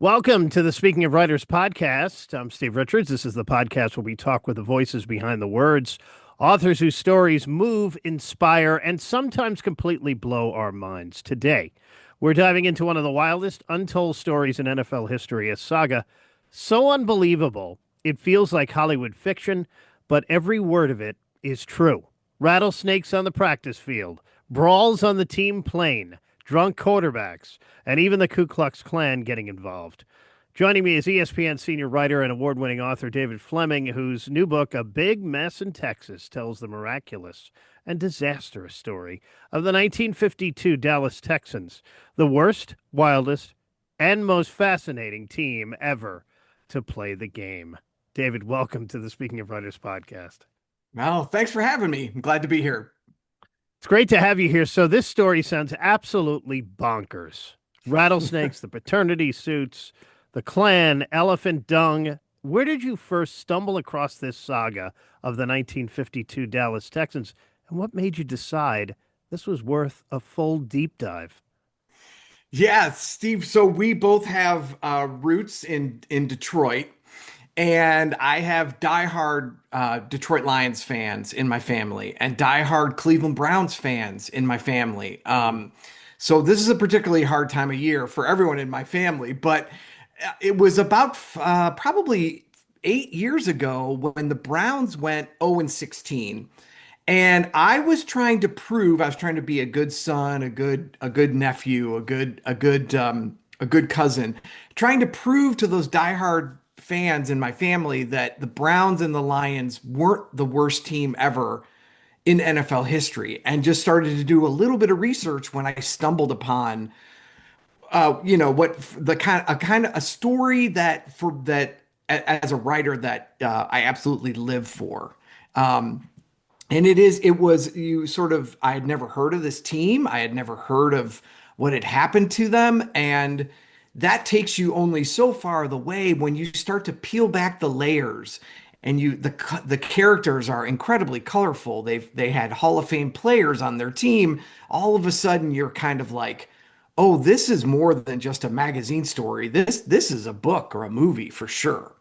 Welcome to the Speaking of Writers podcast. I'm Steve Richards. This is the podcast where we talk with the voices behind the words, authors whose stories move, inspire, and sometimes completely blow our minds. Today, we're diving into one of the wildest untold stories in NFL history, a saga so unbelievable it feels like Hollywood fiction, but every word of it is true. Rattlesnakes on the practice field, brawls on the team plane, drunk quarterbacks, and even the Ku Klux Klan getting involved. Joining me is ESPN senior writer and award-winning author David Fleming, whose new book, A Big Mess in Texas, tells the miraculous and disastrous story of the 1952 Dallas Texans, the worst, wildest, and most fascinating team ever to play the game. David, welcome to the Speaking of Writers podcast. Well, thanks for having me. I'm glad to be here. It's great to have you here. So this story sounds absolutely bonkers. Rattlesnakes, the paternity suits, the Klan, elephant dung. Where did you first stumble across this saga of the 1952 Dallas Texans, and what made you decide this was worth a full deep dive? Yeah, Steve. So we both have roots in Detroit, and I have diehard Detroit Lions fans in my family and diehard Cleveland Browns fans in my family. So this is a particularly hard time of year for everyone in my family, but it was about probably 8 years ago when the Browns went 0-16. And I was trying to be a good son, a good nephew, a good cousin, trying to prove to those diehard fans in my family that the Browns and the Lions weren't the worst team ever in NFL history, and just started to do a little bit of research when I stumbled upon what the kind of a story as a writer that I absolutely live for. And it was you sort of, I had never heard of this team. I had never heard of what had happened to them. And that takes you only so far the way when you start to peel back the layers, and the characters are incredibly colorful. They had Hall of Fame players on their team. All of a sudden you're kind of like, oh, this is more than just a magazine story. This is a book or a movie for sure.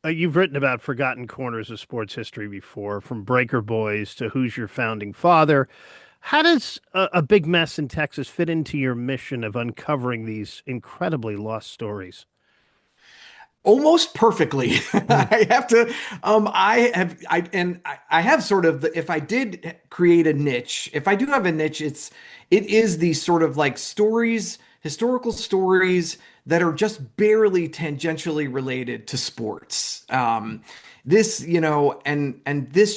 You've written about forgotten corners of sports history before, from Breaker Boys to Who's Your Founding Father. How does a big mess in Texas fit into your mission of uncovering these incredibly lost stories? Almost perfectly. Hmm. I have to, I have sort of if I did create a niche, if I do have a niche, it is these sort of like stories, historical stories that are just barely tangentially related to sports. And this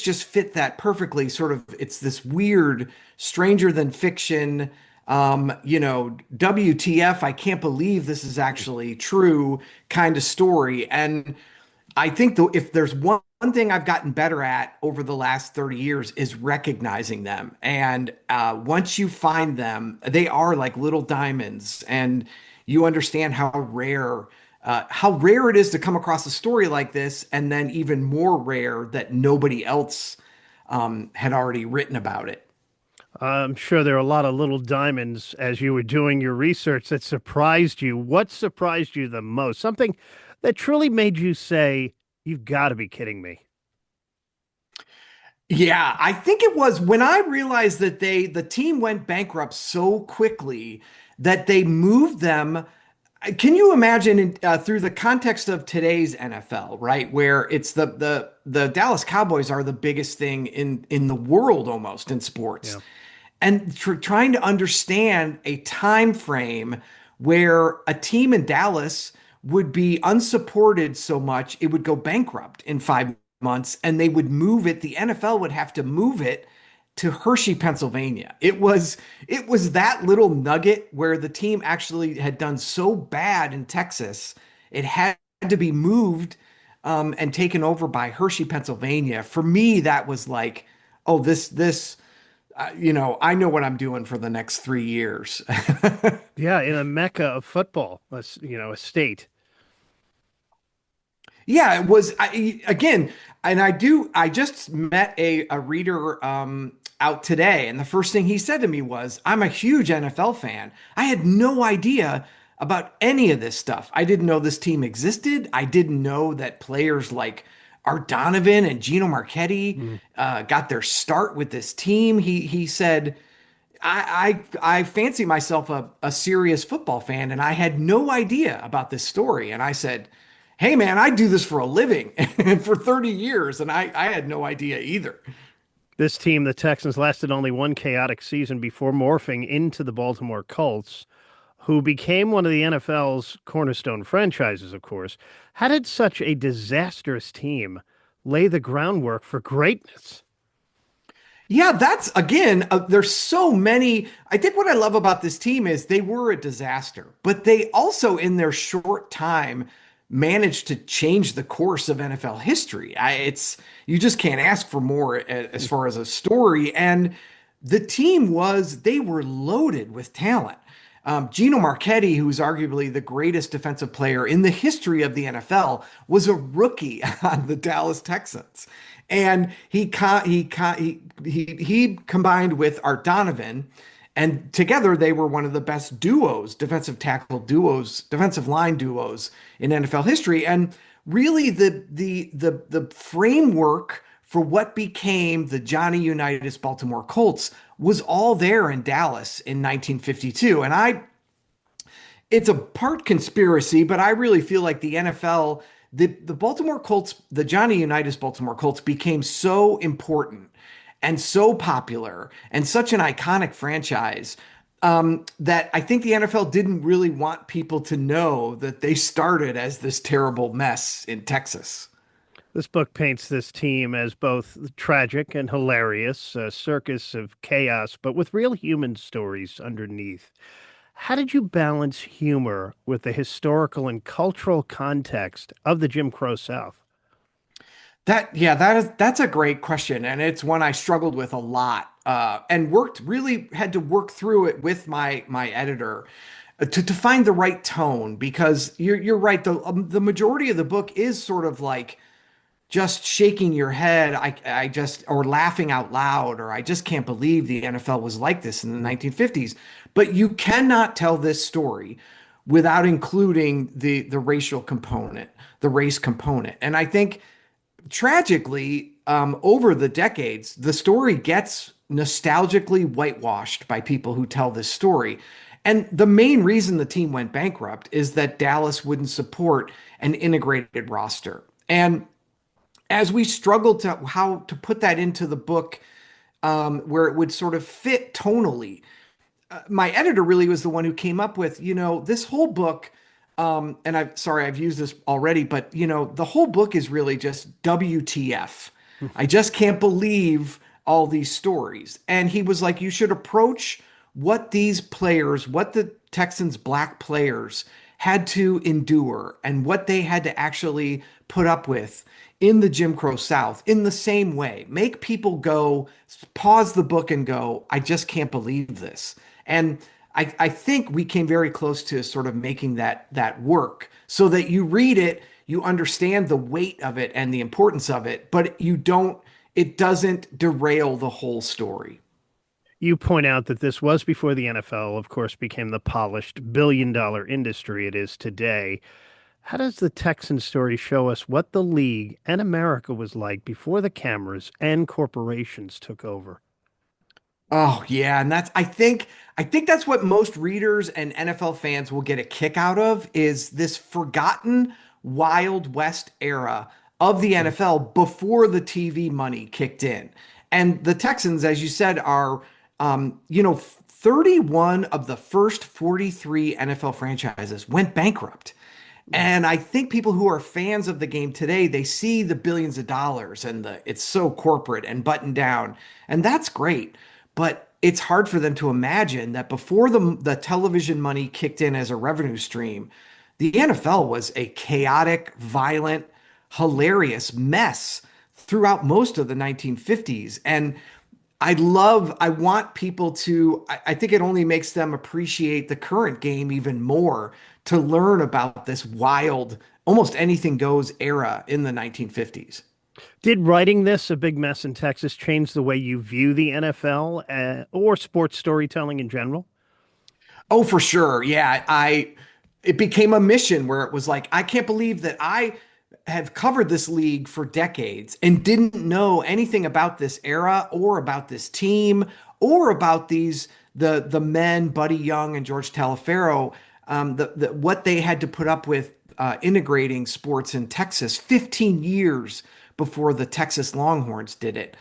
just fit that perfectly. Sort of, it's this weird, stranger than fiction, WTF, I can't believe this is actually true kind of story. And I think though, if there's one thing I've gotten better at over the last 30 years is recognizing them. And once you find them, they are like little diamonds, and you understand how rare it is to come across a story like this, and then even more rare that nobody else had already written about it. I'm sure there are a lot of little diamonds as you were doing your research that surprised you. What surprised you the most? Something that truly made you say, "You've got to be kidding me." Yeah, I think it was when I realized that the team went bankrupt so quickly that they moved them. Can you imagine through the context of today's NFL, right? Where it's the Dallas Cowboys are the biggest thing in the world almost in sports, Yeah. and trying to understand a time frame where a team in Dallas would be unsupported so much it would go bankrupt in 5 months, and they would move it. The NFL would have to move it to Hershey, Pennsylvania. It was that little nugget where the team actually had done so bad in Texas, it had to be moved and taken over by Hershey, Pennsylvania. For me, that was like, oh, I know what I'm doing for the next 3 years. Yeah, in a mecca of football, a state. Yeah, it was again, and I just met a reader out today, and the first thing he said to me was, "I'm a huge NFL fan. I had no idea about any of this stuff. I didn't know this team existed. I didn't know that players like Art Donovan and Gino Marchetti Mm. got their start with this team. He said, I fancy myself a serious football fan, and I had no idea about this story. And I said, hey man, I do this for a living for 30 years, and I had no idea either. This team, the Texans, lasted only one chaotic season before morphing into the Baltimore Colts, who became one of the NFL's cornerstone franchises, of course. How did such a disastrous team lay the groundwork for greatness? Yeah, that's again, there's so many. I think what I love about this team is they were a disaster, but they also, in their short time, managed to change the course of NFL history. It's you just can't ask for more as far as a story. And the team they were loaded with talent. Gino Marchetti, who's arguably the greatest defensive player in the history of the NFL, was a rookie on the Dallas Texans, and he combined with Art Donovan, and together they were one of the best duos, defensive tackle duos, defensive line duos in NFL history, and really the framework for what became the Johnny Unitas Baltimore Colts was all there in Dallas in 1952. And it's a part conspiracy, but I really feel like the NFL, the Baltimore Colts, the Johnny Unitas Baltimore Colts became so important and so popular and such an iconic franchise that I think the NFL didn't really want people to know that they started as this terrible mess in Texas. This book paints this team as both tragic and hilarious, a circus of chaos, but with real human stories underneath. How did you balance humor with the historical and cultural context of the Jim Crow South? That's a great question, and it's one I struggled with a lot, and had to work through it with my editor to find the right tone because you're right. The majority of the book is sort of like just shaking your head. I just or laughing out loud, or I just can't believe the NFL was like this in the 1950s. But you cannot tell this story without including the racial component, the race component, and I think tragically, over the decades, the story gets nostalgically whitewashed by people who tell this story. And the main reason the team went bankrupt is that Dallas wouldn't support an integrated roster. And as we struggled to how to put that into the book, where it would sort of fit tonally, my editor really was the one who came up with, this whole book. And I'm sorry, I've used this already, but the whole book is really just WTF. I just can't believe all these stories. And he was like, you should approach what these players, what the Texans black players had to endure and what they had to actually put up with in the Jim Crow South in the same way. Make people go, pause the book and go, I just can't believe this. And I think we came very close to sort of making that work so that you read it, you understand the weight of it and the importance of it, but it doesn't derail the whole story. You point out that this was before the NFL, of course, became the polished billion-dollar industry it is today. How does the Texan story show us what the league and America was like before the cameras and corporations took over? Oh yeah, and I think that's what most readers and NFL fans will get a kick out of is this forgotten Wild West era of the NFL before the TV money kicked in. And the Texans, as you said, are 31 of the first 43 NFL franchises went bankrupt. And I think people who are fans of the game today, they see the billions of dollars and it's so corporate and buttoned down, and that's great. But it's hard for them to imagine that before the television money kicked in as a revenue stream, the NFL was a chaotic, violent, hilarious mess throughout most of the 1950s. And I want people I think it only makes them appreciate the current game even more to learn about this wild, almost anything goes era in the 1950s. Did writing this, A Big Mess in Texas, change the way you view the NFL or sports storytelling in general? Oh, for sure. Yeah. it became a mission where it was like, I can't believe that I have covered this league for decades and didn't know anything about this era or about this team or about the men, Buddy Young and George Talaferro, what they had to put up with integrating sports in Texas 15 years before the Texas Longhorns did it.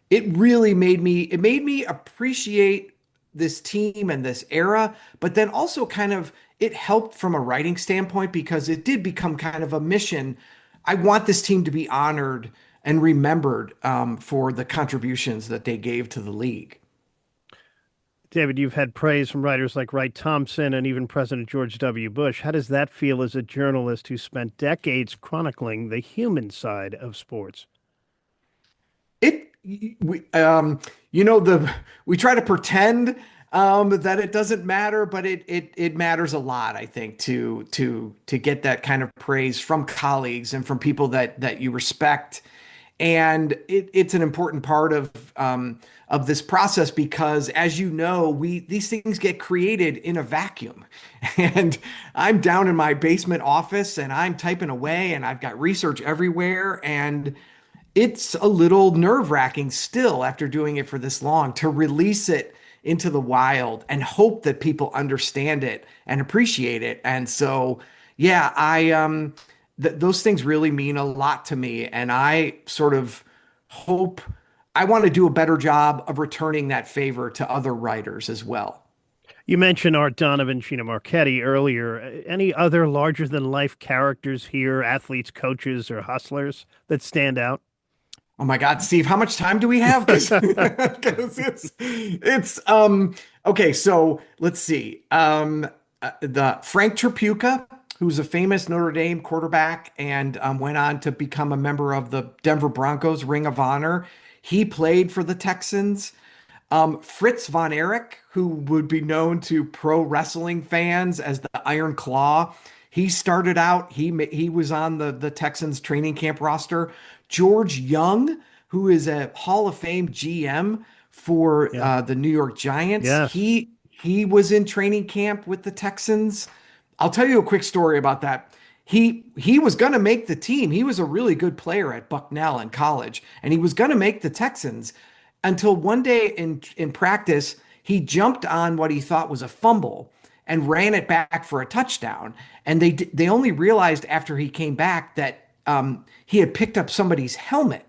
It really made me appreciate this team and this era, but then also kind of it helped from a writing standpoint because it did become kind of a mission. I want this team to be honored and remembered for the contributions that they gave to the league. David, you've had praise from writers like Wright Thompson and even President George W. Bush. How does that feel as a journalist who spent decades chronicling the human side of sports? It we you know the we try to pretend that it doesn't matter, but it matters a lot, I think, to get that kind of praise from colleagues and from people that you respect. And it's an important part of this process because, as you know, we these things get created in a vacuum. And I'm down in my basement office and I'm typing away and I've got research everywhere. And it's a little nerve-wracking still after doing it for this long to release it into the wild and hope that people understand it and appreciate it. And so, yeah, I those things really mean a lot to me, and I sort of hope I want to do a better job of returning that favor to other writers as well. You mentioned Art Donovan, Sheena Marchetti earlier. Any other larger than life characters here, athletes, coaches, or hustlers that stand out? Oh my God, Steve, how much time do we have? Because it's okay, so let's see. The Frank Tripucka, who's a famous Notre Dame quarterback and went on to become a member of the Denver Broncos Ring of Honor. He played for the Texans. Fritz von Erich, who would be known to pro wrestling fans as the Iron Claw. He started out, he was on the Texans training camp roster. George Young, who is a Hall of Fame GM for Yeah. the New York Giants. Yes. He was in training camp with the Texans. I'll tell you a quick story about that. He was going to make the team. He was a really good player at Bucknell in college, and he was going to make the Texans until one day in practice, he jumped on what he thought was a fumble and ran it back for a touchdown. And they only realized after he came back that he had picked up somebody's helmet,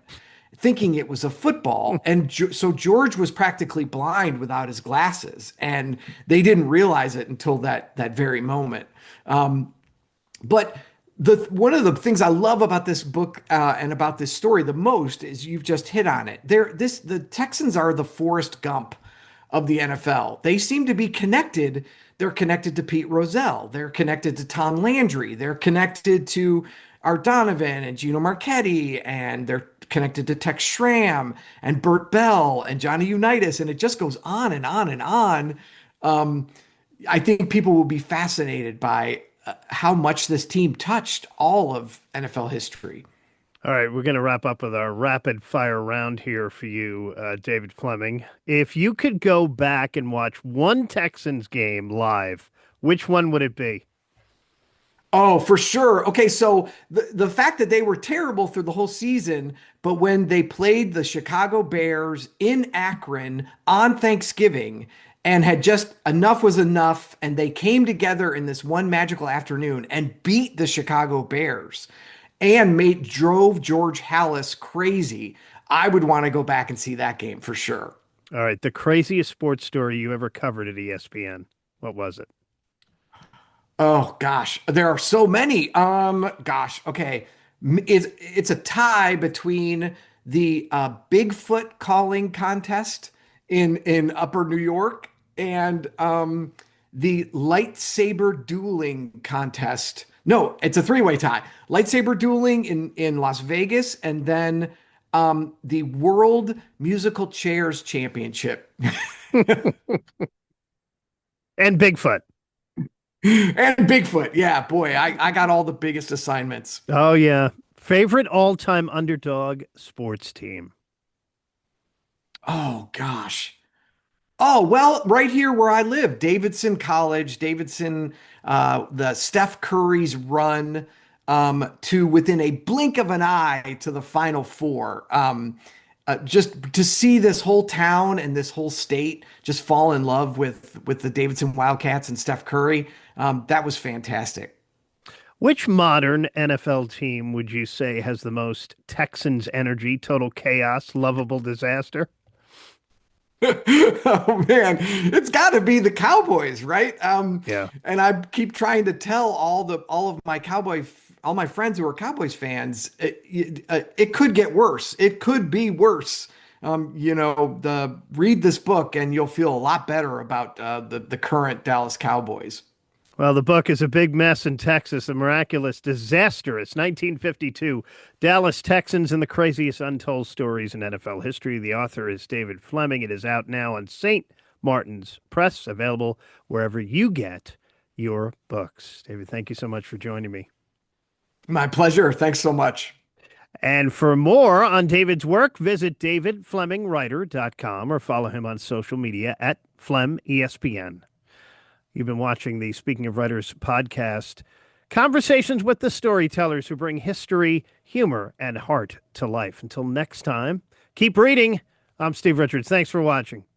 thinking it was a football. And so George was practically blind without his glasses, and they didn't realize it until that very moment. But the one of the things I love about this book and about this story the most is you've just hit on it. The Texans are the Forrest Gump of the NFL. They seem to be connected. They're connected to Pete Rozelle. They're connected to Tom Landry. They're connected to Art Donovan and Gino Marchetti, and they're connected to Tex Schramm and Burt Bell and Johnny Unitas, and it just goes on and on and on. I think people will be fascinated by how much this team touched all of NFL history. All right, we're going to wrap up with our rapid fire round here for you, David Fleming. If you could go back and watch one Texans game live, which one would it be? Oh, for sure. Okay, so the fact that they were terrible through the whole season, but when they played the Chicago Bears in Akron on Thanksgiving and had just enough was enough, and they came together in this one magical afternoon and beat the Chicago Bears and drove George Hallis crazy. I would want to go back and see that game for sure. All right, the craziest sports story you ever covered at ESPN. What was it? Oh gosh, there are so many. Gosh, okay. It's a tie between the Bigfoot calling contest in Upper New York and the lightsaber dueling contest. No, it's a three-way tie. Lightsaber dueling in Las Vegas, and then the World Musical Chairs Championship. And Bigfoot. And Bigfoot. Yeah, boy, I got all the biggest assignments. Oh, yeah. Favorite all-time underdog sports team? Oh gosh. Oh, well, right here where I live, Davidson College, Davidson, the Steph Curry's run to within a blink of an eye to the Final Four. Just to see this whole town and this whole state just fall in love with the Davidson Wildcats and Steph Curry, that was fantastic. Which modern NFL team would you say has the most Texans energy, total chaos, lovable disaster? Oh man, it's got to be the Cowboys, right? Yeah. And I keep trying to tell all of my all my friends who are Cowboys fans, it could get worse. It could be worse. The read this book and you'll feel a lot better about the current Dallas Cowboys. Well, the book is a big mess in Texas. The Miraculous, Disastrous, 1952, Dallas Texans and the Craziest Untold Stories in NFL History. The author is David Fleming. It is out now on St. Martin's Press, available wherever you get your books. David, thank you so much for joining me. My pleasure. Thanks so much. And for more on David's work, visit davidflemingwriter.com or follow him on social media at FlemESPN. You've been watching the Speaking of Writers podcast, conversations with the storytellers who bring history, humor, and heart to life. Until next time, keep reading. I'm Steve Richards. Thanks for watching.